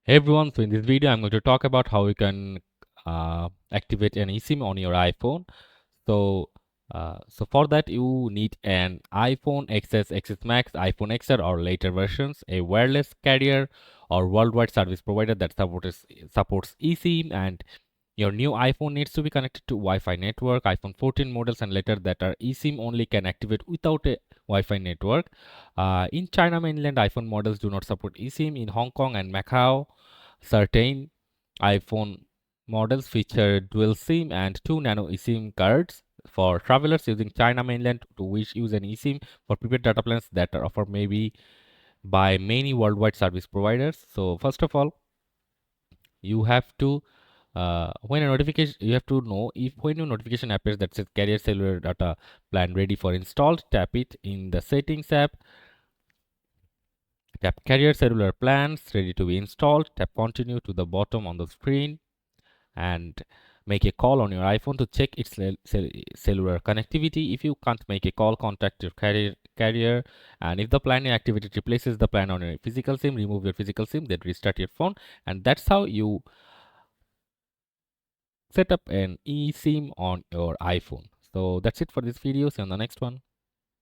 Hey everyone, so in this video I'm going to talk about how you can activate an eSIM on your iPhone. So for that you need an iPhone XS, XS Max, iPhone XR or later versions, a wireless carrier or worldwide service provider that supports eSIM, and your new iPhone needs to be connected to Wi-Fi network. iPhone 14 models and later that are eSIM only can activate without a Wi-Fi network. In China mainland, iPhone models do not support eSIM. In Hong Kong and Macau, certain iPhone models feature dual SIM and 2 nano eSIM cards. For travelers using China mainland to wish use an eSIM for prepaid data plans that are offered maybe by many worldwide service providers. So first of all, you have to when a notification you have to know if when your notification appears that says carrier cellular data plan ready for installed, tap it in the settings app, tap carrier cellular plans ready to be installed, tap continue to the bottom on the screen, and make a call on your iPhone to check its cellular connectivity. If you can't make a call, contact your carrier, and if the plan activated replaces the plan on your physical SIM, remove your physical SIM, then restart your phone. And that's how you set up an eSIM on your iPhone. So that's it for this video. See you on the next one.